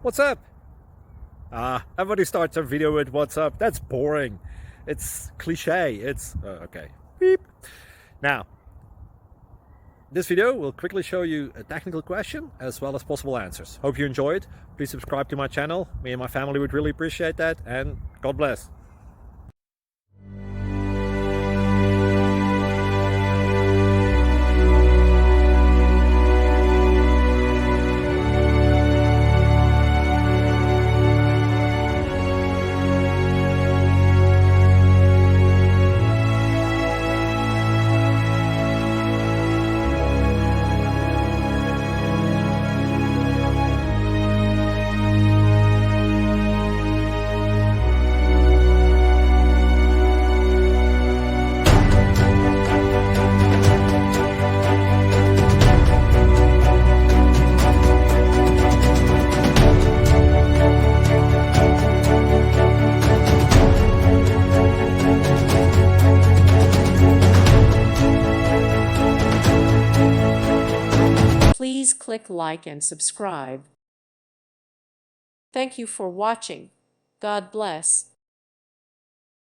What's up? Everybody starts their video with what's up. That's boring. It's cliche. It's okay. Beep. Now, this video will quickly show you a technical question as well as possible answers. Hope you enjoyed. Please subscribe to my channel. Me and my family would really appreciate that, and God bless. Please click like and subscribe. Thank you for watching. God bless.